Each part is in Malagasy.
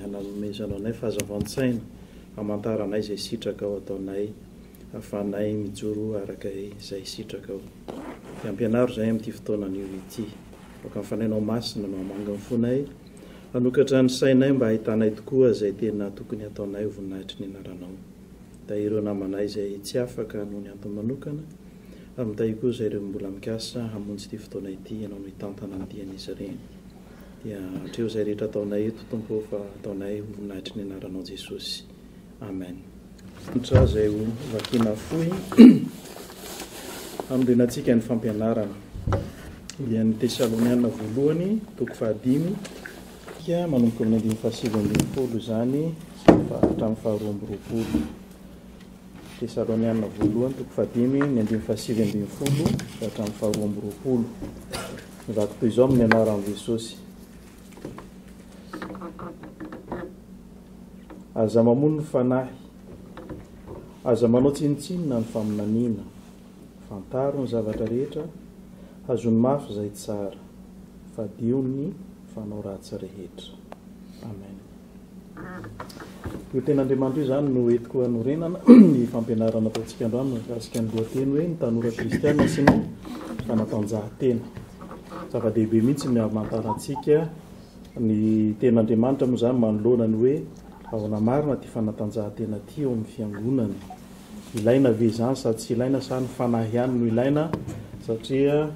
Hanamezanao fahazavan-tsaina hamantaranay izay sitraka ao ataonay ahafahanay mijoro araka izay sitraka ao. Dia ampianaro izay amin'ity fotoanan'io ity. Boka mifanainao masina no hamanga ny fonay hanokatra ny sainay mba hahitanay tokoa izay tena tokony ataonay ho voninahitry ny anaranao. Da ireo namanay izay tsy afaka noho ny antony manokana amin'itay koa izay ireo mbola mikasa hamonjy ity fotoana ity ianao no hitantana ny dian'izy ireny. Dia hatreo izay rehetra ataonay eto Tompo fa ataonay ho voninahitry ny anaranao Jesosy. Amen. Tra izay ho vakiana fohy amin'renantsika ny fampianarana dia ny Tesaloniana voalohany toko 5 dia manomboka amin'ny 7:20 izany hatramin'ny 12:20. Tesaloniana voalohany toko 5 ny 7:20 hatramin'ny 12:20. Vaky toy izao amin'ny anaran'i Jesosy. Aza mamono ny fanahy, aza manao tsinitsinina ny faminaniana, fantaro ny zavatra rehetra, hazony mafy izay tsara, fadio ny fanao ratsy rehetra. Amen. Io ten'Andriamanitra io izany no entiko hanorenana ny fampianarana ataontsika androany mikasika ny lohateny hoe ny tanora kristiana sy ny fanatanjahantena. Zava-dehibe mihitsy ny hamantarantsika ny ten'Andriamanitra moa izany manoloana ny hoe ahoana marina ty fanatanjahantena ty eo amin'ny fiangonana. Ilaina ve izany sady tsy ilaina sa ny fanahy ihany no ilaina satria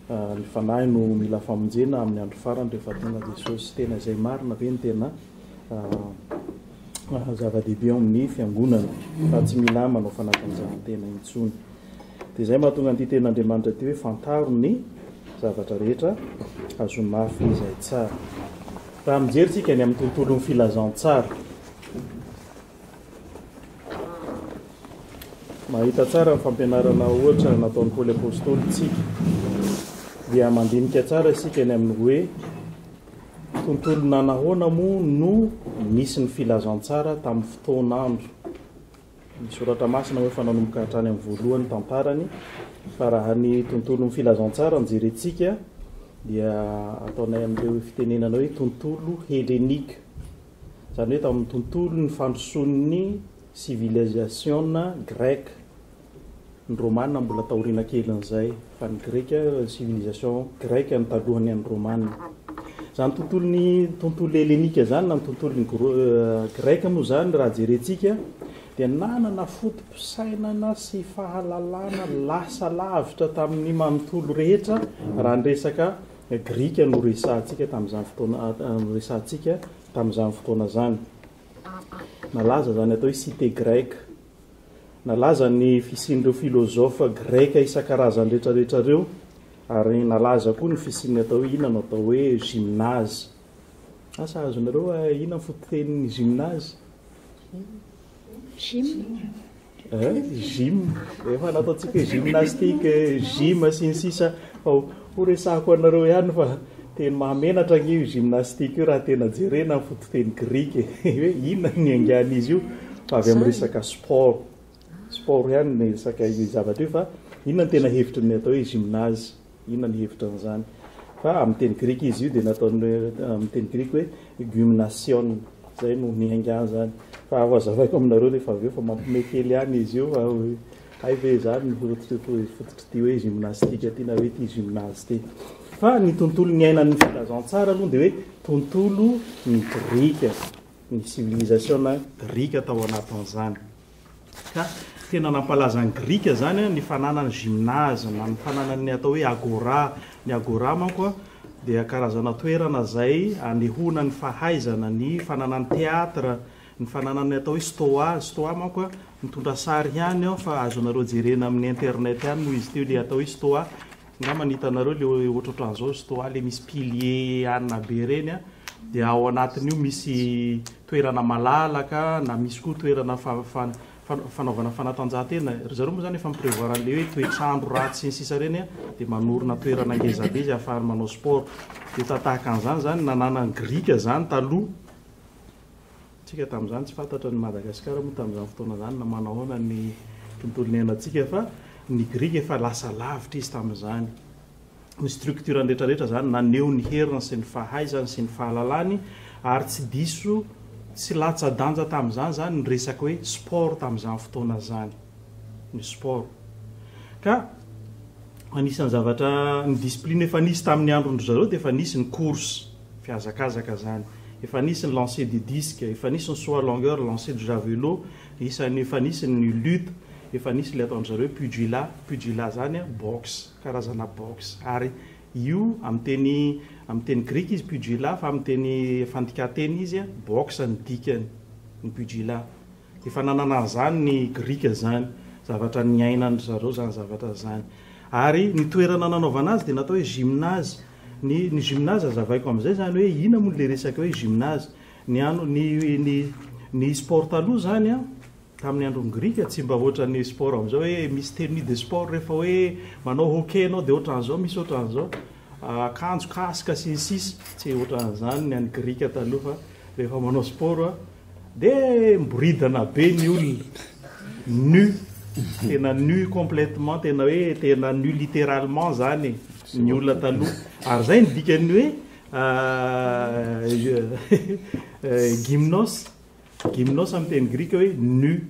ny fanahy no mila famonjena amin'ny andro farany rehefa tonga Jesosy. Tena izay marina ve ny tena zava-dehibe ao amin'ny fiangonana fa tsy mila manao fanatanjahantena intsony. Dia izay mahatonga an'ity ten'Andriamanitra ty hoe fantaro ny zavatra rehetra, hazony mafy izay tsara. Raha mijery tsika ny amin'ny tontolon'ny filazantsara, mahita tsara ny fampianarana ohatra nataon'ny Paoly Apôstôly tsika dia mandinika tsara isika ny amin'ny hoe tontolona nahoana moa no misy ny filazantsara tamin'ny fotoan'andro. Ny soratra masina hoe fananomboka hatrany amin'ny voalohany tantarany fa raha ny tontolon'ny filazantsara ny jerentsika dia ataonay amin'ireo fitenenana hoe tontolo helenika, izany hoe tamin'ny tontolo ny fandrosoan'ny civilisation greka. Ny romanina mbola taoriana kelin'izay fa ny greka civilisation greka ny talohan'ny an'ny romanina. Izany tontolo helenika zany na ny tontolon'ny greka moa zany raha jerentsika dia nanana fotom-pisainana sy fahalalana lasa lavitra tamin'ny manontolo rehetra raha ny resaka grika no resantsika tamin'izany fotoana zany. Nalaza zany atao hoe cité greka, nalaza ny fisian'ireo filozofa greka isan-karazany rehetrarehetra reo, ary nalaza koa ny fisiany atao hoe inona no atao hoe gymnase. Asa azonareo inona ny fototenin'ny gymnase? Gym. Efa nataontsika gymnastique, gym sy ny sisa fa ho resahako anareo ihany fa teny mahamenatra io gymnastique io raha tena jerena ny fototeny grika hoe inona ny angana izy io fa avy amin'ny resaka sport ihany ny resaka zavatra io fa inona ny tena hevitra ny atao hoe gymnase, inona ny hevitra n'izany. Fa amin'ny teny grika izy io dia nataony amin'ny teny grika hoe gymnation, zay no niangana zany. Fa aho azavaiko aminareo rehefa avy eo fa mampimekely ihany izy io fa hay ve zany fototry ty hoe gymnastique ty na hoe ty gymnase ty. Fa ny tontolo ny ainan'ny filazantsara aloha dia hoe tontolo ny grika, ny civilisation grika tao anatin'izany. Ka tena nampalaza ny grika zany ny fananany gymnase na ny fananany atao hoe agora. Ny agora manko dia karazana toerana zay anehoana ny fahaizana ny fananany teatra, ny fananany atao hoe stoa manko mitondra sary ihany ao fa azonareo jerena amin'ny internet ihany no izy teo le atao hoe stoa nga manitanareo le ohatrohatran'izao stoa le misy pilier anina be reny a dia ao anatin'io misy toerana malalaka na misy koa toerana fanaovana fanatanjahantena zareo moa zany efa miprevoir an'le hoe toetrandro ratsy sy ny sisa reny a dia manorina toerana ngezabe izy ahafahany manao sport dia tatahaka an'izany zany nanana grika zany taloha tsika tamin'izany tsy fantatra ny Madagasikara moa tamin'izany fotoana zany na manao ahoana ny tontolo ny ainantsika fa ny grika efa lasa lavitra izy tamin'izany ny structure rehetrarehetra zany naneo ny herina sy ny fahaizany sy ny fahalalany ary tsy diso tsy latsa-danja tamin'izany zany ny resaka hoe sport tamin'izany fotoana zany ny sport ka anisan'ny zavatra ny discipline efa nisy tamin'ny androndro zareo dia efa nisy ny course fihazakazaka zany efa nisy ny lancer du disque efa nisy ny saut à longueur lancer du javelot efa nisy ny lutte efa nisy le ataondry zareo pugilat zany boxe karazana boxe ary io amin'ny teny grika izy pugilat fa amin'ny teny fandikateny izy boxe ny dikany ny pugilat efa nanana an'izany ny grika zany zavatra ny ainany zareo zany zavatra zany ary ny toerana nanaovana azy dia natao hoe gymnase ny gymnase azavaiko amin'izay zany hoe ina moa le resaka hoe gymnase ny sport taloha zany a tamin'ny androny grika tsy mba ohatran'ny sport amin'izao hoe misy tenue de sport rehefa hoe manao hockey anao dia ohatran'izao misy ohatran'izao akanjo kasika sisisy tsy ohatran'izany ny any grika taloha fa rehefa manao sport dia miboridana be ny olona nu tena nu complètement tena hoe tena nu littéralement zany ny olona taloha ary zay ny dikany hoe gymnos amin'ny teny grika hoe nu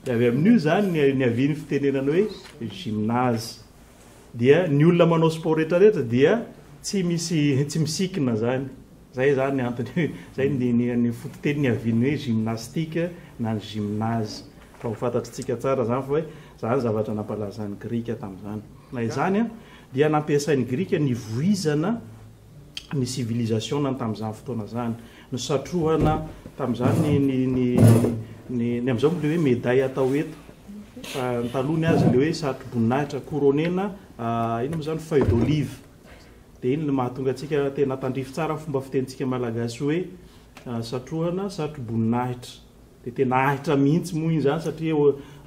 dia avy amin'io zany ny aviany fitenenana hoe gymnase dia ny olona manao sport rehetrarehetra dia tsy misikina zany zay antony zay ny fototeny ny aviany hoe gymnastique na ny gymnase fa ho fantatritsika tsara zany fa hoe zany zavatra nampalazan'ny grika tamin'izany na izany dia nampiasain'ny grika ny voizana ny civilisation na tamin'izany fotoana zany ny satrohana tamin'izany ny amin'izao le hoe médaille atao eto fa ny talohany azy le hoe satro-boninahitra couronena ino moa zany feuille d'olive dia iny no mahatonga antsika tena tandrify tsara fomba fitenitsika malagasy hoe satrohana satro-boninahitra dia tena ahitra mihitsy moa iny zany satria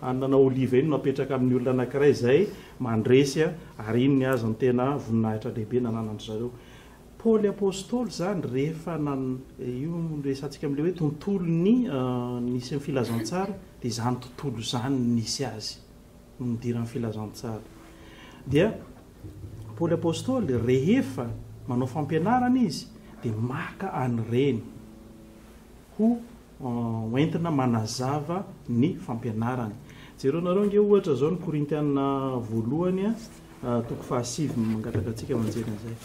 anana olive iny no apetraka amin'ny olona anankiray zay mandresy ary iny ny azy ny tena voninahitra lehibe nananandry zareo Paoly apôstôly zany rehefa io resantsika amin'le hoe tontolo ny nisy ny filazantsara dia zany tontolo zany nisy azy no midiran'ny filazantsara dia Paoly apôstôly rehefa manao fampianarana izy dia maka an'ireny ho entina manazava ny fampianarany jereo nareo nge ohatra zao ny korintiana voalohany toko fahasivy mangataka antsika manjena zay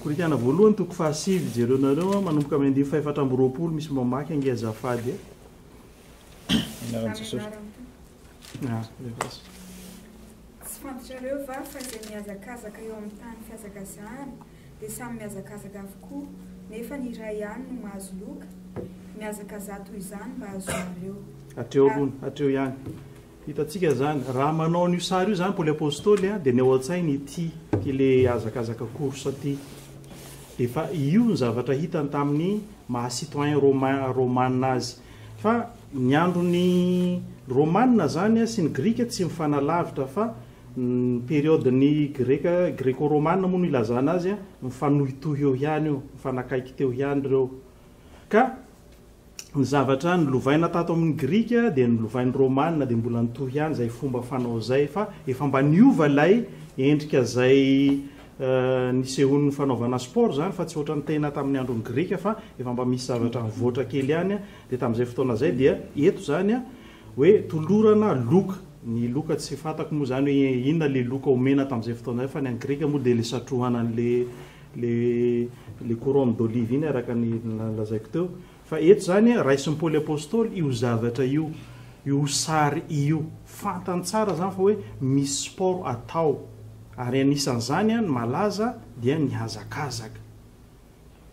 korintiana voalohany toko fahasivy jereo nareo manomboka amin'ny andimy faefatra amby roapolo misy mamaky ange azafady tsy fantatrareo va fa izay miazakazaka eo amin'ny tany fiazakazahana dia samy miazakazaka avokoa nefa ny iray ihany no mahazo loka miazakazaha toy izany mba azonareo atreo ihany hitatsika zany raha manao n'io sary io zany Paoly apôstôly dia ny ao an-tsainy ty le azakazaka course ty dia fa io ny zavatra hitany tamin'ny mahacitoyen romanina azy fa ny androny romanina zany sy ny grika tsy mifanalavitra fa ny période ny greco-romanina moa no ilazana azy mifanohitohy eo ihany io mifanakaiky teo ihany reo ka ny zavatra nylovaina tato amin'ny grika dia nylovain'ny romanina dia mbola nitohy ihany zay fomba fanao zay fa efa mba niova lay endrika zay nisehon'ny fanaovana sport zany fa tsy ohatry ny tena tamin'ny androny grika fa efa mba misy zavatra mivoatra kely ihany dia tamin'izay fotoana zay dia eto zany hoe tolorana loka ny loka tsy fantako moa zany hoe inona le loka omena tamin'izay fotoana zay fa ny any grika moa dia le satrohana le couronne d'olive iny araka ny lazaiko teo fa eto zany raisin'ny Paoly apôstôly io zavatra io sary io fantany tsara zany fa hoe misy sport atao ary anisan'izany ny malaza dia ny hazakazaka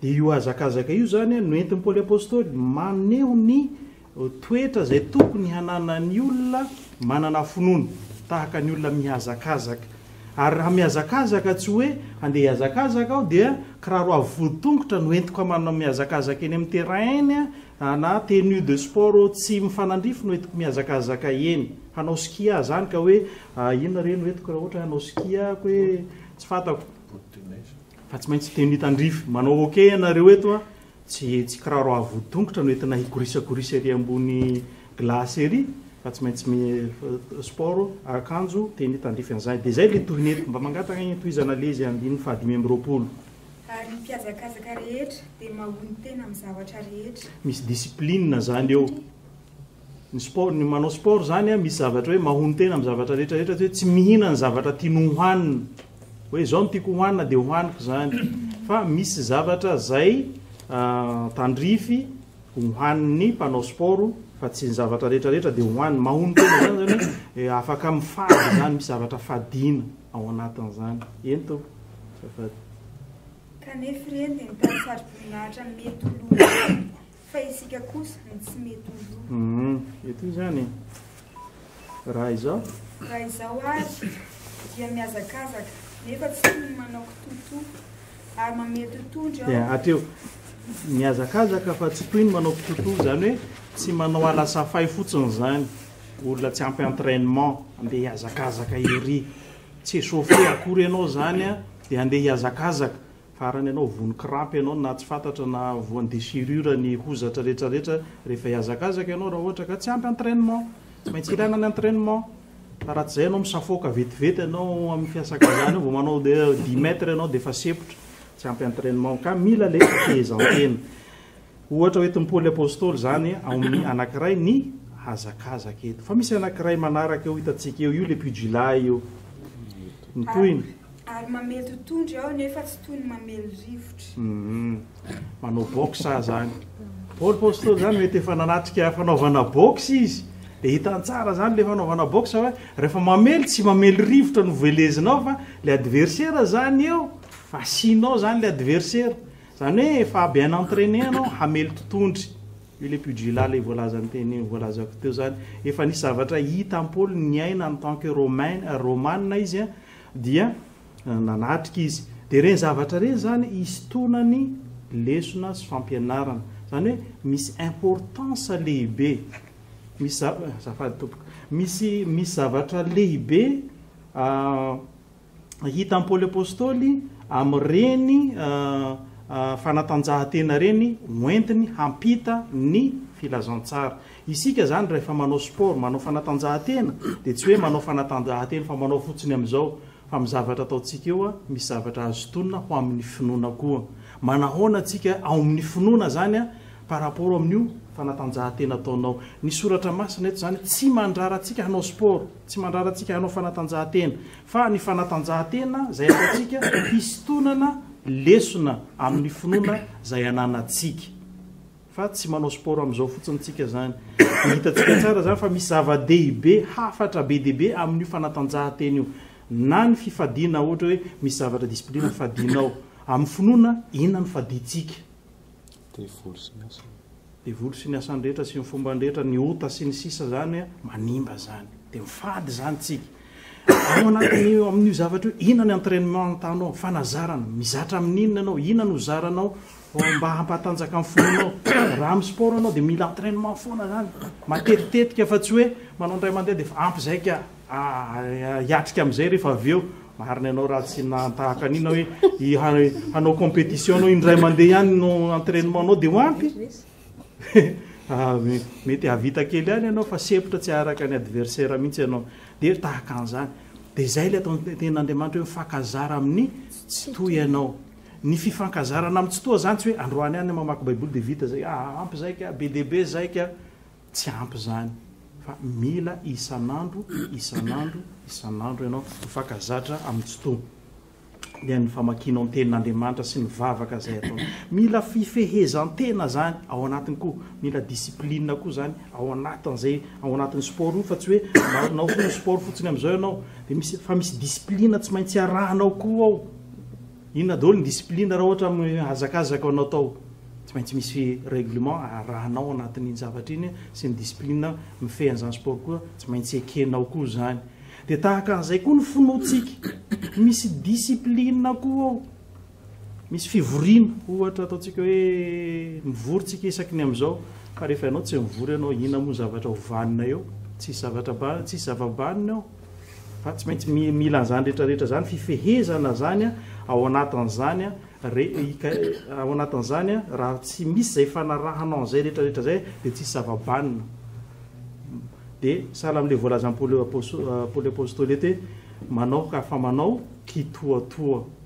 dia io hazakazaka io zany no entin'ny Paoly apôstôly maneho ny toetra zay tokony hananany olona manana finoana tahaka ny olona mihazakazaka ary raha mihazakazaka tsy hoe andeha hiazakazaka aho dia kiraro avo voditongotra no entiko manao mihazakazaka eny amin'ny terrain eny na tenue de sport tsy mifanandrify no entiko mihazakazaka eny hanao skia zany ka hoe inona reny entiko raha ohatra hanao skia hoe tsy fantako fa tsy maintsy tenue tandrify manao ok ianareo eto tsy kiraro avo voditongotra no entina hikorisakorisa ery ambony glace ery fa tsy maintsy sport akanjo tenue tandrify an'izany dia zay le tohinety mba mangataka ny tohizana lezy andiny fahadimy amby roapolo ary mpiazakazaka rehetra dia mahony tena amin'ny zavatra rehetra misy discipline zany eo ny sport ny manao sport zany misy zavatra hoe mahony tena amin'ny zavatra rehetrarehetra hoe tsy mihina ny zavatra tiano hohanina hoe zao no tiako hohanina dia hohaniko zany fa misy zavatra zay tandrify hohaniny mpanao sport fa tsy ny zavatra rehetrarehetra dia hohaniny mahony tena zany zany hoe afaka mifady zany misy zavatra fadiana ao anatin'izany eny to kanefa reny dia mitany saroboninahitra mety oloha fa isika kosa ny tsy mety oloha eto io zany raha izao azy dia mihazakazaka nefa tsy toy ny manao kitoto ary mamety tondra atreo mihazakazaka fa tsy toy ny manao kitoto zany hoe tsy manao alasafay fotsiny zany olona tsy ampy entraînement andeha hiazakazaka ery tsy échauffé akory ianao zany dia andeha hiazakazaka farany ianao vonin-krampy ianao na tsy fantatra na voan'ny déchirure ny hozatra rehetrarehetra rehefa hiazakazaka ianao raha ohatra ka tsy ampy entraînement tsy maintsy ilaina ny entraînement fa raha tsy zay ianao misafoaka vetivety ianao amin'ny fiasakazany vao manao 10 mètres ianao dia efa sepotra tsy ampy entraînement ka mila le fehezantena ohatra hoe Paoly apôstôly zany ao amin'ny anankiray ny hazakazaka eto fa misy anankiray manaraka eo hitantsika eo io le pugilat io ny toyny ary mamely tondra ao nefa tsy toy ny mamely rivotra manao boxe zany Paoly apôstôly zany mety efa nanatrika fanaovana boxe izy dia hitany tsara zany le fanaovana boxe hoe rehefa mamely tsy mamely rivotra no velezinao fa le adversaire zany eo fa sinao zany le adversaire zany hoe efa bien entraîné anao hamely totondry io le pugilat le voalazany teny voalazako teo zany efa nisy zavatra hita amin'ny Paoly ny aina en tant que romane izy dia nanatrika izy dia reny zavatra reny zany istonany lesona sy fampianarana zany hoe misy importance lehibe misy zafady tompoko misy zavatra lehibe hita amin'ny Paoly apôstôly amin'ireny fanatanjahantena reny hoentiny hampita ny filazantsara isika zany rehefa manao sport manao fanatanjahantena dia tsy hoe manao fanatanjahantena fa manao fotsiny amin'izao fa amin'ny zavatra ataontsika eo misy zavatra azo tonona ho amin'ny finoana koa manahoana atsika ao amin'ny finoana zany par rapport amin'io fanatanjahantena ataonao ny soratra masina eto zany tsy mandrara atsika hanao sport tsy mandrara atsika hanao fanatanjahantena fa ny fanatanjahantena zay ataontsika histonana lesona amin'ny finoana zay ananatsika fa tsy manao sport amin'izao fotsinysika zany hitatsika tsara zany fa misy zava-dehibe hafatra be dehibe amin'io fanatanjahantena io na ny fifadiana ohatra hoe misy zavatra discipline fadianao amin'ny finoana inona ny faditsika devoly sy ny asany rehetra sy ny fomba rehetra ny ota sy ny sisa zany manimba zany dia mifady zany tsika ao anatiny amin'io zavatra io inona ny entraînement tanao fanazarana mizatra amin'inona anao inona no zaranao mba hampatanjaka amin'ny finoanao raha amin'ny sport anao dia mila entraînement foana zany matetitetika fa tsy hoe manao ndray mandeha dia ampy zay ka hiatrika amin'izay rehefa avy eo marina ianao raha tsy natahaka an'ina hoe hanao compétition anao indray mandeha ihany no entraînement anao dia ho ampy mety havita kely ihany ianao fa sepotra tsy araka ny adversaire mihitsy ianao dia tahaka an'izany dia zay le ataonten'Andriamanitra hoe mifankazara amin'ny tsy toy ianao ny fifankazarana amin'ny tsy toa zany tsy hoe androany ihany mamaky baiboly dia vita zay ampy zay ka be dehibe zay ka tsy ampy zany fa mila isan'andro ianao mifankazatra amin'ny tsy toa dia ny famakianao ny tenin'Andriamanitra sy ny vavaka zay atao mila fifehezantena zany ao anatiny koa mila discipline koa zany ao anatin'izay ao anatin'ny sport io fa tsy hoe nao fo ny sport fotsiny amin'izao ianao dia fa misy discipline tsy maintsy arahanao koa ao inona daholo ny discipline raha ohatra hazakazaka anao tao tsy maintsy misy réglement rahanao anatin'iny zavatra iny sy ny discipline mifehan'izany sport koa tsy maintsy ekenao koa zany de tahaka an'izay koa ny fonoatsika misy discipline koa ao misy fivoriana ohatra ataontsika hoe mivorytsika isaky ny am'izao fa rehefa ianao tsy mivory ianao ina moa zavatra hovanina eo tsisy zavatra tsisy zava-banina ao fa tsy maintsy mila an'izany rehetrarehetra zany fifehezana zany a ao anatin'izany a ao anatin'izany a raha tsy misy zay fanarahanao an'izay rehetrarehetra zay de tsisy zava-banina de sahala am'le voalazan'ny Paoly apôstôly hoe manao ka fa manao kitoatoa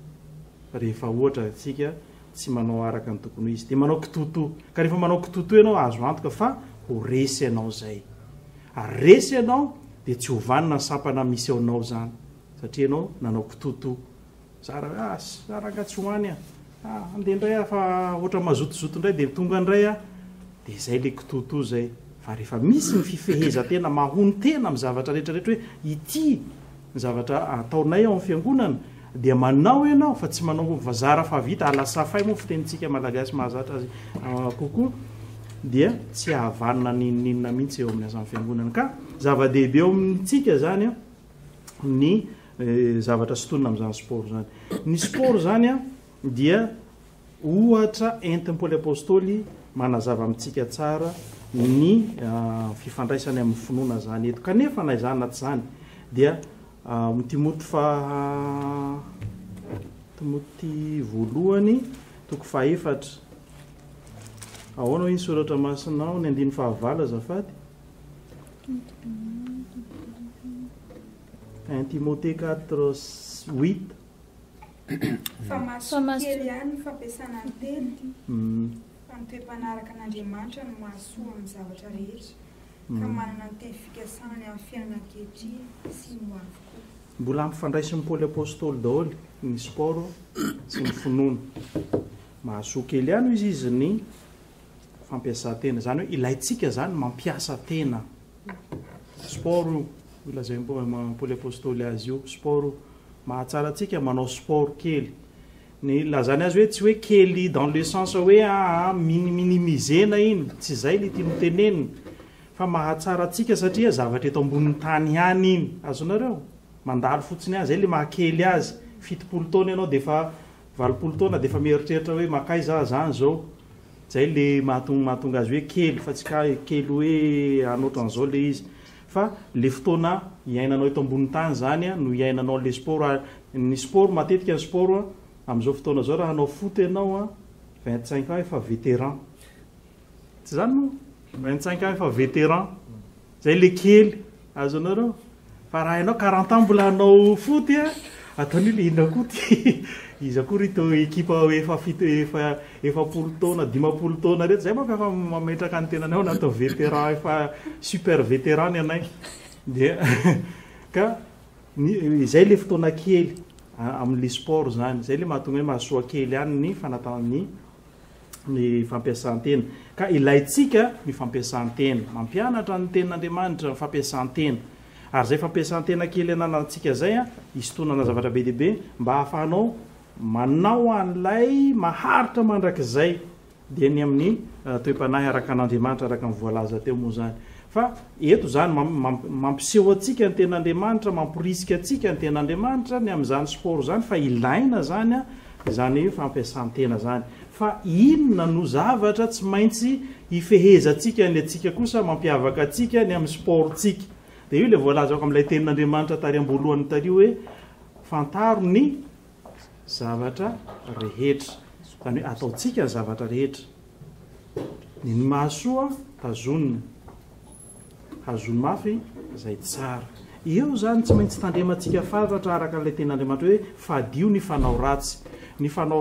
rehefa ohatra tsika tsy manao araka ny tokony izy de manao kitoto ka rehefa manao kitoto ianao azo antoka fa ho resy ianao zay aresy ianao de tsy hovanina ny sampana misy aonao zany satria ianao nanao kitoto saranga tsy hoany andeha indray fa ohatra mazotozoto indray de tonga indray de zay le kitoto zay fa rehefa misy ny fifehezantena mahony tena amin'ny zavatra rehetrarehetra hoe ity ny zavatra ataonay ao amin'ny fiangonana dia manao ianao fa tsy manao vazara fa vita alasafay moa fitenitsika malagasy mahazatra azy kokoa dia tsy ahavanina ninina mihitsy eo amin'ny azan'ny fiangonana ka zava-dehibe eo amintsika zany a ny zavatra sotonina amin'izany sport zany ny sport zany a dia ohatra entin'ny Paoly apôstôly manazava amintsika tsara ny fifandraisany amin'ny finoana zany eto kanefa na izany na tsy zany dia Timoty voalohany toko faefatra ahoana iny soratra masinao ny 9 azafady 1 Timothée 4:8 fa masokely ihany fampiasana ny teny fa ny toe-panaraka an'Andriamanitra no mahasoa amin'ny zavatra rehetra ka manana ny teny fikasany amin'ny fiainana ankehitriny sy ny avokoa mbola ampifandraisin'ny Paoly apôstôly daholo ny sport sy ny finoana mahasoa kely ihany izy ny fampiasantena zany hoe ilaitsika zany mampiasa tena sport ilazay Paoly apôstôly azy io sport mahatsara atsika manao sport kely ny lazany azy hoe tsy hoe kely dans le sens hoe minimizena iny tsy zay le tiany teneniny fa mahatsara atsika satria zavatra eto ambonin'ny tany ihany iny azonareo mandalo fotsiny azy zay le mahakely azy 70 taona ianao de fa 20 taona de fa mieritreritra hoe makay za zany zao zay le mahatonga azy hoe kely fa tsy ka kely hoe anoatran'izao le izy fa le fotoana iainanao eto ambonin'ny tany zany a no iainanao le sport ny sport matetika ny sport am'izao fotoana zao raha hanao foot ianao a 25 ans efa vétéran tsy zany no 25 ans efa vétéran zay le kely azonareo fa raha ianao 40 ans mbola hanao foot ataony le ina koa ty izy akoa rito ekipa efa polo taona 50 taona reto zay manko efa mametraka ny tenanao natao vétéran efa super vétéran anay de ka zay le fotoana kely amin'le sport zany zay le mahatonga hoe mahasoa kely ihany ny fanatany ny fampiasantena ka ilaitsika ny fampiasantena mampianatra ny tenin'Andriamanitra ny fampiasantena ary zay fampiasantena kely ananantsika zay isotonana zavatra be dehibe mba hahafahanao manao an'lay maharitra mandrakizay dia ny amin'ny toe-panahy araka an'Andriamanitra araka ny voalaza teo moa zany fa eto zany mampiseho atsika ny ten'Andriamanitra mampirisika atsika ny ten'Andriamanitra ny amin'izany sport zany fa ilaina zany zany fampiasantena zany fa inona no zavatra tsy maintsy ifehezantsika ny atsika kosa mampiavaka atsika ny amin'ny sportsika de io le voalazako amin'ilay tenin'Andriamanitra tary ambolohan'ny tario hoe fantaro ny zavatra rehetra zany hoe ataotsika ny zavatra rehetra ny mahasoa tazonina hazony mafy zay tsara eo zany tsy maintsy tandrematsika fantatra araka n'ilay tenin'Andriamanitra hoe fadio ny fanao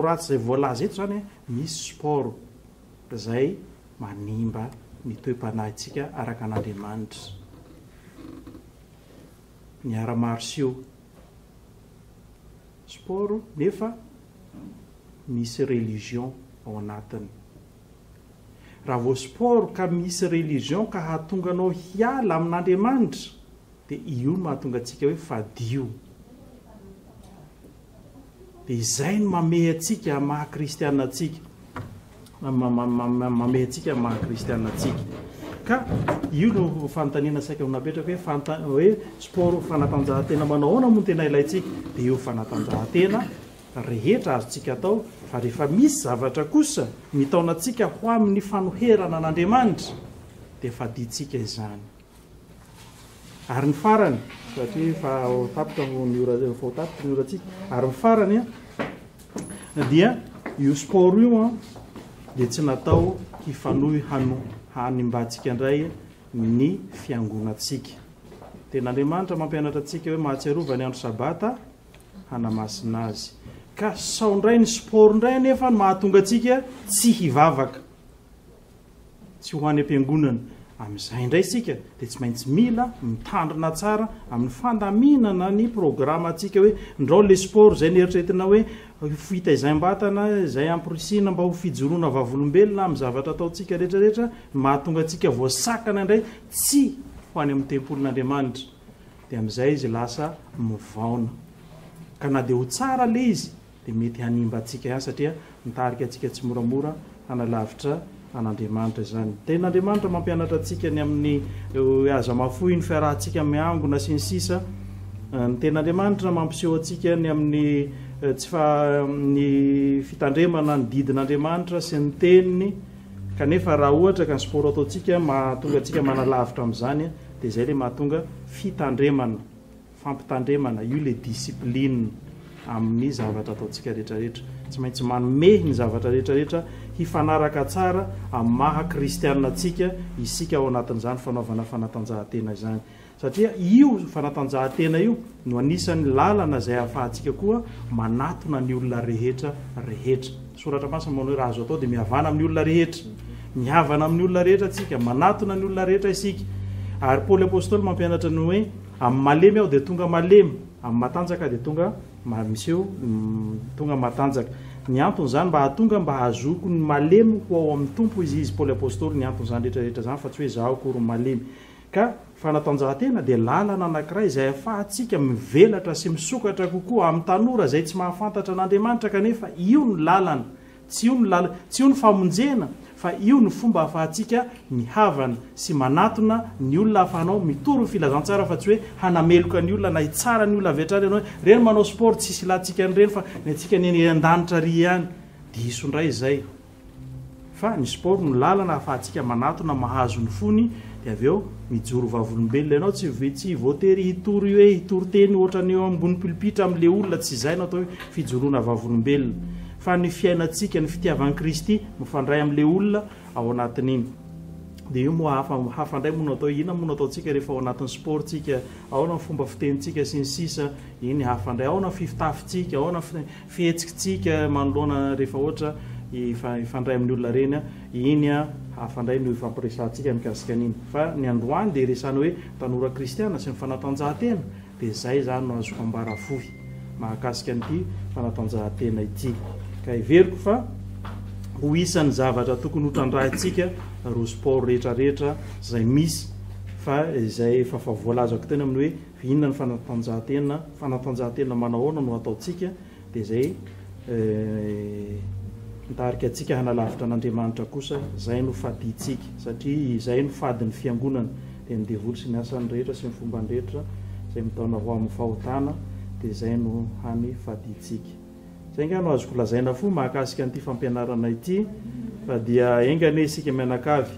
ratsy zay voalaza eto zany misy sport zay manimba ny toe-panahintsika araka an'Andriamanitra ny ara-marsio sport nefa misy religion ao anatiny raha vo sport ka misy religion ka hahatonga anao hiala amin'Andriamanitra de io no mahatonga atsika hoe fadio de izay no mamehy atsika maha kristiana atsika mamehtsika mahakristianatsika ka io no fanontaniana saika napetraka hoe sport fanatanjahantena manao ona moa tena ilaitsika dia io fanatanjahantena rehetra azotsika atao fa rehefa misy zavatra kosa mitaonatsika ho amin'ny fanoherana an'Andriamanitra dia faditsika izany ary ny farany satria fatapoka ny oratsika ary ny farany dia io sport io dia tsy natao hifanohy hanimbatsika indray ny fiangonatsika. Ten'Andriamanitra mampianatra atsika hoe mahatsiarova ny andro sabata hanamasina azy. Ka sao indray ny sport indray nefa mahatonga atsika tsy hivavaka, tsy ho any am-piangonana. Amin'izay indray sika dia tsy maintsy mila mitandrina tsara amin'ny fandaminana ny programa atsika hoe ndrao le sport zay nieritretina hoe fitaizam-batana izay ampirisina mba ho fijoroana vavolombelona amin'ny zavatra ataotsika rehetrarehetra mahatonga atsika voasakana indray tsy ho any amin'ny tempolin'Andriamanitra dia amin'izay izy lasa mivaona ka na dia ho tsara le izy dia mety hanimba atsika ihany satria mitarika atsika tsy moramora hanalavitra an'Andriamanitra izany. Ten'Andriamanitra mampianatra atsika ny amin'ny aza mafohy ny fiarahantsika miangona sy ny sisa. Ny ten'Andriamanitra mampiseho atsika ny amin'ny ny fitandremana ny didin'Andriamanitra sy ny teniny kanefa raha ohatra ka ny sport ataotsika mahatonga atsika manalavitra amin'izany dia izay le mahatonga fitandremana, fampitandremana io le discipline amin'ny zavatra ataotsika rehetrarehetra. Tsy maintsy manome ny zavatra rehetrarehetra hifanaraka tsara amin'ny maha kristianina atsika isika ao anatin'izany fanaovana fanatanjahantena izany satria io fanatanjahantena io no anisan'ny lalana izay ahafahantsika koa manatona ny olona rehetra. Soratra masina manao hoe raha azo atao dia mihavana amin'ny olona rehetra, mihavana amin'ny olona rehetra atsika, manatona ny olona rehetra isika. Ary Paoly apôstôly mampianatra ny hoe amin'ny malemy aho dia tonga malemy, amin'ny matanjaka dia tonga miseho tonga matanjaka. Ny antony zany mba hahatonga mba hahazoko ny malemy ho ao amin'ny tompo izy Paoly apôstôly ny antony zany rehetrarehetra zany fa tsy hoe zaho akory malemy. Ka fanatanjahantena dia lalana anankiray izay ahafahantsika mivelatra sy misokatra kokoa amin'ny tanora izay tsy mahafantatra an'Andriamanitra kanefa io ny lalana, tsy io ny famonjena fa io ny fomba ahafahantsika mihavana sy manatona ny olona ahafahanao mitoro filazantsara fa tsy hoe hanameloka ny olona na hitsara ny olona avetrany ianao reny manao sport tsisy latsika an'ireny fa ny atsika ny an-danitra ry ihany diso indray izay fa ny sport no lalana ahafahantsika manatona mahazo ny fony dia avy eo mijoro vavolombelona ianao tsy voatery hitory hoe hitory teny ohatrany eo ambony pulpitra amin'le olona tsy izay no atao hoe fijoroana vavolombelona fa ny fiainantsika ny fitiavan'i Kristy mifandray amin'le olona ao anatin'iny dia io moa hafandray moa no atao ina moa no ataotsika rehefa ao anatin'ny sportsika ao na fomba fitenitsika sy ny sisa iny hafandray ao na fifitafintsika ao na fihetsitsika manoloana rehefa ohatra ifandray amin'ny olona reny iny hafandray no ifampiresantsika mikasika an'iny fa ny androany dia resana hoe tanora kristiana sy ny fanatanjahantena dia izay zany no azoko ambara fohy mahakasika an'ity fanatanjahantena ity ka iveriko fa ho isan'ny zavatra tokony hotrandrahintsika ro sport rehetrarehetra izay misy fa izay efa voalazako tena amin'ny hoe inona ny fanatanjahantena manao ahoana no ataotsika dia izay mitarika atsika hanalavitra an'Andriamanitra kosa izay no faditsika satria izay no fadin'ny fiangonana dia ny devoly sy ny asany rehetra sy ny fombany rehetra izay mitaona ho amin'ny fahotana dia izay no hany faditsika. Zay nga no azoko lazaina fo mahakasika an'ity fampianarana ity fa dia engane isika mianakavy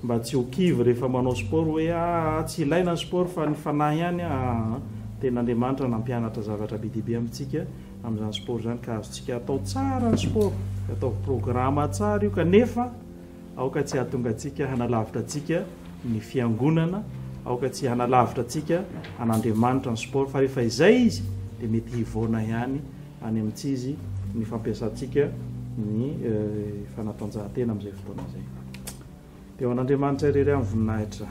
mba tsy ho kivy rehefa manao sport hoe tsy ilaina ny sport fa ny fanahy ihany ten'Andriamanitra nampianatra zavatra be dibe amintsika amin'izany sport zany ka azontsika atao tsara ny sport atao programa tsara io kanefa aoka tsy hahatonga atsika hanalavitra atsika ny fiangonana aoka tsy hanalavitra atsika an'Andriamanitra ny sport fa rehefa izay izy dia mety hivaona ihany any amintsy izy ny fampiasantsika ny fanatanjahantena amin'izay fotoana izay dia ho an'Andriamanitra irery amin'ny voninahitra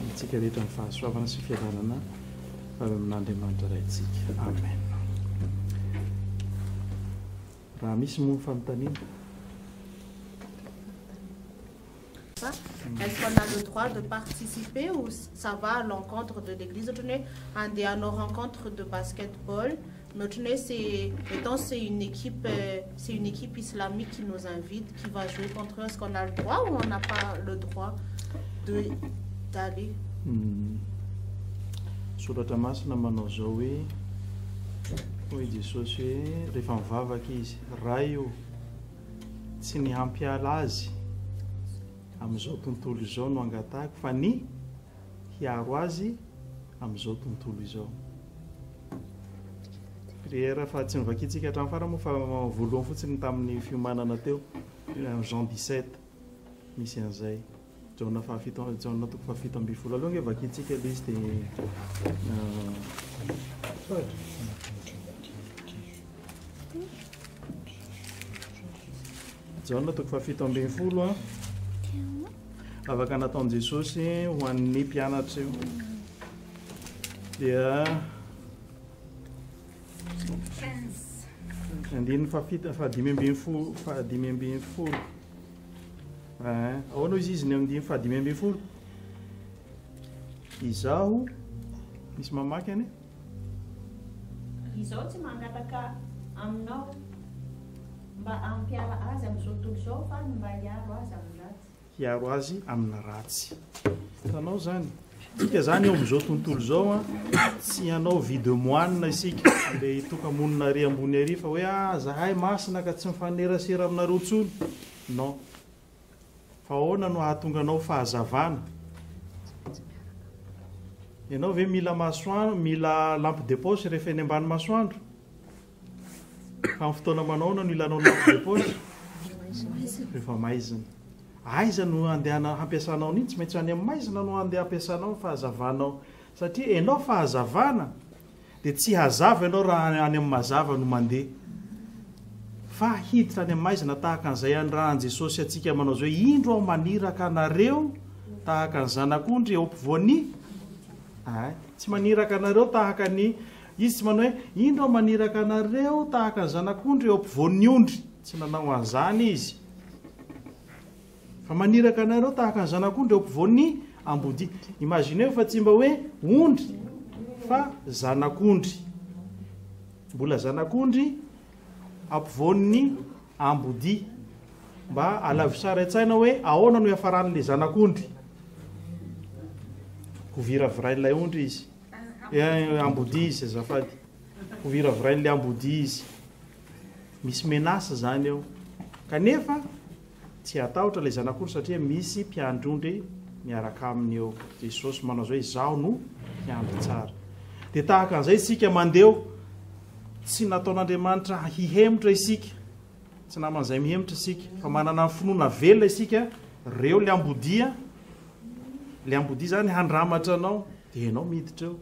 amintsika rehetra ny fahasoavana sy fiadanana avy amin'Andriamanitra raintsika. Amen. Raha misy moa fanontaniana. Est-ce qu'on a le droit de participer ou ça va à l'encontre de l'église? On est à nos rencontres de basketball. Maintenant, c'est une équipe islamique qui nous invite, qui va jouer contre eux. Est-ce qu'on a le droit ou on n'a pas le droit d'aller? Soratra masina manao zao hoe Jesosy hoe rehefa mivavaka izy raha io tsy ny hampiala azy amin'izao tontolo izao no angatahako fa ny hiaro azy amin'izao tontolo izao. Prière fa tsy nivakitsika hatramin'ny farany moa fa voalohany fotsiny tamin'ny fiomanana teo Jean 17 misy an'izay Jaona toko fahafito amby folo aloha nge vakitsika ilay izy dia Jaona toko fahafito amby folo afaka nataon Jesosy ho an'ny mpianatra io dia andiny fahadimy ambin'ny folo ahoana izy izy ny andiny fahadimy ambin'ny folo izaho misy mamaky any izaho tsy mangataka aminao mba ampiala azy amin'izao tontolo izao fa mba hiaro azy amin'ny ratsy. Hiaro azy amin'ny ratsy. Hitanao zany. Tsika zany eo amin'izao tontolo izao tsy hanao vide moine isika ilay tokamonina ary ambony ary fa hoe zahay masina ka tsy mifanerasera aminareo intsony. Non. Fa ahoana no ahatonga anao fahazavana? Ianao ve mila masoandro, mila lampe de poche rehefa eny ambany masoandro? Amin'ny fotoana manaona no ilanao lampe de poche? Rehefa maizina. Aiza no andeha hampiasanao ny tsy maintsy any amin'ny maizina no andeha hampiasanao fahazavanao satria ianao fahazavana dia tsy hazava ianao raha any amin'ny mazava no mandeha fa hiditra any amin'ny maizina tahaka an'izay raha an Jesosy atsika manao zao indro aho maniraka anareo tahaka ny zanak'ondry eo ampovoany tsy maniraka anareo tahaka ny izy tsy manao hoe indro aho maniraka anareo tahaka ny zanak'ondry eo ampovoan'ny ondry tsy nanao an'izany izy fa maniraka anareo tahaka ny zanak'ondry eo ampovoan'ny ambody. Imagineo fa tsy mba hoe ondry fa zanak'ondry, mbola zanak'ondry ampovoan'ny ambody mba alavisara an-tsaina hoe ahoana no iafaran'ilay zanak'ondry. Hovira virain'ilay ondry izy ambody izy azafady hovira virain'ilay ambody izy misy menasa zany eo kanefa tsy atahotra ilay zanak'ondry satria misy mpiandry-ondry miaraka aminy eo. Jesosy manao zao hoe izaho no mpiandry tsara. Dia tahaka an'izay isika mandeo tsy nataon'Andriamanitra hihemotra isika, tsy naman'izay mihemotra isika fa manana ny finoana velona isika reo le ambodia zany handramatra anao dia ianao miditra eo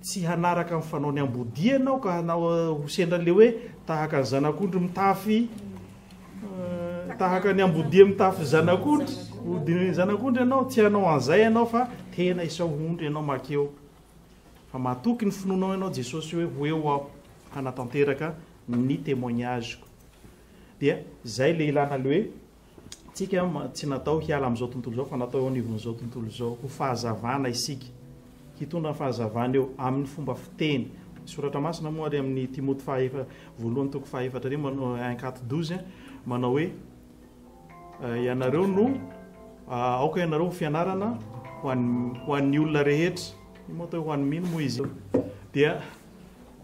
tsy hanaraka amin'ny fanao ny ambodia ianao ka hanao hosendran'le hoe tahaka ny zanak'ondry mitafy tahaka ny ambodia mitafy zanak'ondry hodiny zanak'ondry ianao tsy hanao an'izay ianao fa tena isao ondry ianao makeo fa matoky ny finoanao ianao Jesosy hoe ho eo aho hanatanteraka ny témoignageko. Dia zay le ilana le hoe tsika tsy natao hiala amin'izao tontolo izao fa natao eo anivon'izao tontolo izao ho fahazavana isika hitondra ny fahazavana eo amin'ny fomba fiteny. Soratra masina moa ary amin'ny Timoty voalohany toko fahaefatra ary manao 1:4-12 manao hoe ianareo no aoka ianareo fianarana ho an'ny olona rehetra moa atao ho an'ny mino moa izy dia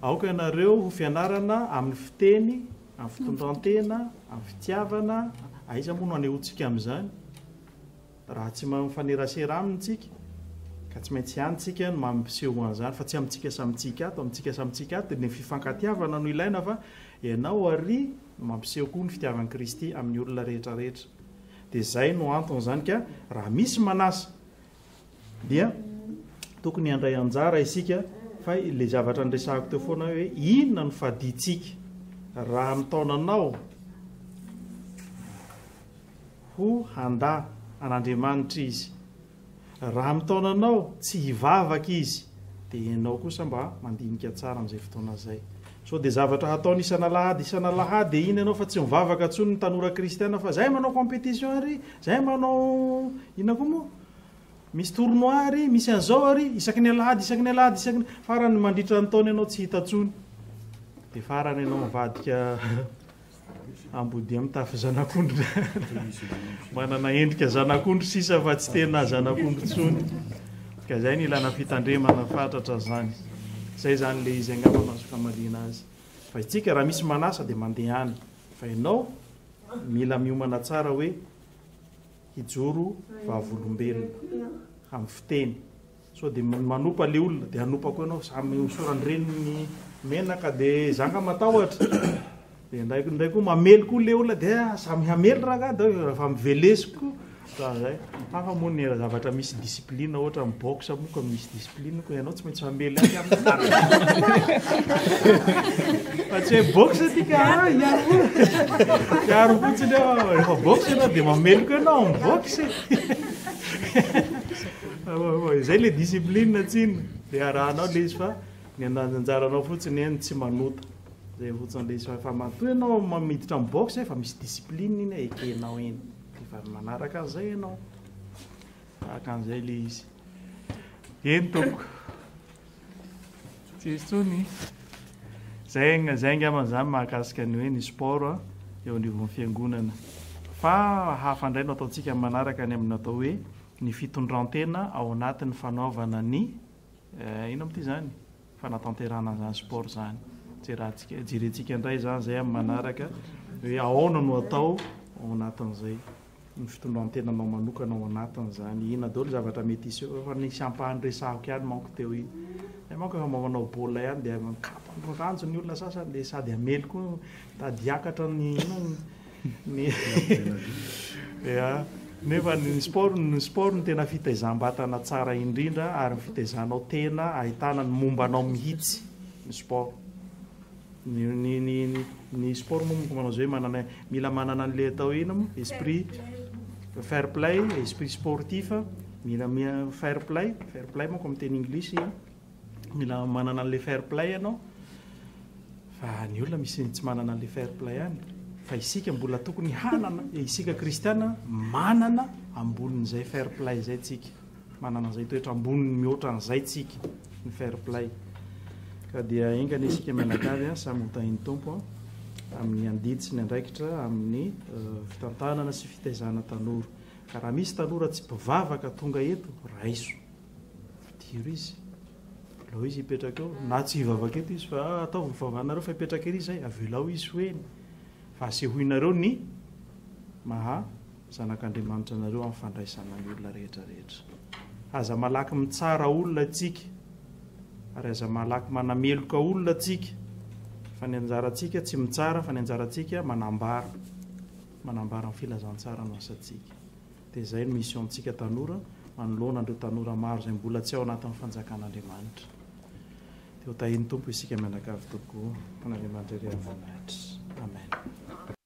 aoka ianareo ho fianarana amin'ny fiteny, amin'ny fitondran-tena, amin'ny fitiavana. Aiza moa no anehoantsika amin'izany raha tsy mifanerasera aminy tsika ka tsy maintsy antsika no mampiseho an'izany fa tsy amintsika samitsika ato amintsika samitsika ato dia ny fifankatiavana no ilaina fa ianao ary mampiseho koa ny fitiavan'i Kristy amin'ny olona rehetra rehetra. Dia zay no antony zany ka raha misy manasa dia tokony handray anjara isika fa ilay zavatra nresahako teo foana hoe inona no faditsika raha mitaonanao ho handa an'Andriamanitra izy, raha mitaonanao tsy hivavaka izy dia ianao kosa mba mandinika tsara amin'izay fotoana izay. So dia zavatra hataony isana lahady dia iny ianao fa tsy mivavaka intsony ny tanora kristiana fa zay manao compétition ary zay manao ina koa moa misy tournoi ary misy an'izao ary isaky ny alahady farany mandritra ny taona ianao tsy hita intsony dia farany ianao mivadika ambody amin'ny tafy zanak'ondry manana endrika zanak'ondry sisa fa tsy tena zanak'ondry tsony ka zay ny ilana fitandremana fatratra zany zay zany le izy angamba masoka malina azy fa itsika raha misy manasa dia mandeha any fa ianao mila miomana tsara hoe hijoro vavolombelona amin'ny fiteny so dia manompa le olona dia hanopako ianao samy osorany reny ny menaka dia zanga matahotra dia ndraikindraiky koa mamely koa le olona dia samy hamely raha da fa mivelesiko zay hafa moa ny zavatra misy discipline ohatra amin'ny box moka misy discipline koa ianao tsy maintsy mamely aty amin'ny fa tsy hoe box tika iaro fotsiny efa box ianao dia mamely koa ianao amin'ny box zay le discipline tsiny dia arahanao le izy fa ny anjaranao fotsiny eny tsy manota zay fotsiny le izy fa matoa ianao mamiditra amin'ny box fa misy discipline iny ekenao eny fa manaraka an'izay ianao tahaka an'izay le izy eny tompoko tsisy tsony zay angamba zany mahakasika ny hoe ny sport eo anivon'ny fiangonana fa hafa indray no ataontsika manaraka ny amin'ny atao hoe ny fitondrantena ao anatin'ny fanaovana ny ino am'ty zany fanatanterana zany sport zany jerentsika indray zany zay amin'ny manaraka hoe ahoana no atao ao anatin'izay ny fitondrantenanao manokana ao anatin'izany ina daholo zavatra mety isy fa nisy ampahany resahako ihany manko teo iny manko efa mamanao baolina ihany dia mikapa ranjo ny olona sasany dia sady amely koa tady akatra ny nefa ny sport ny tena fitaizam-batana tsara indrindra ary ny fitaizanao tena ahitana ny mombanao mihitsy ny sport ny sport moa manao zay manana mila manana an'le atao ina mo esprit fair play esprit sportif mila fair play manko amin'ny teny anglisy mila manana an'le fair play ianao fa ny olona misy tsy manana an'le fair play any fa isika mbola tokony hanana isika kristiana manana ambonin'izay fair play zay tsika manana an'izay toetra amboniny mihoatra an'izay tsika ny fair play ka dia ingana isika mianakavy samy hotahin'ny tompo amin'ny andidy sy ny andraikitra amin'ny fitantanana sy fitaizana tanora ka raha misy tanora tsy mpivavaka tonga eto raiso diro izy lao izy hipetraka eo na tsy hivavaka eto izy fa atao vavanareo fa hipetraka ery zay avelao izy hoeny fa asehoinareo ny maha zanak'Andriamanitra nareo amin'ny fandraisana ny olona rehetrarehetra aza malaky mitsara olona tsika ary aza malaky manameloka olona tsika fa ny anjarantsika tsy mitsara fa ny anjarantsika manambara ny filazantsara no asantsika dia izay no missiontsika tanora manoloana andreo tanora maro izay mbola tsy ao anatin'ny fanjakan'Andriamanitra dia ho tahin'ny tompo isika mianakavy tokoa an'Andriamanitra iray amin'nahitra amen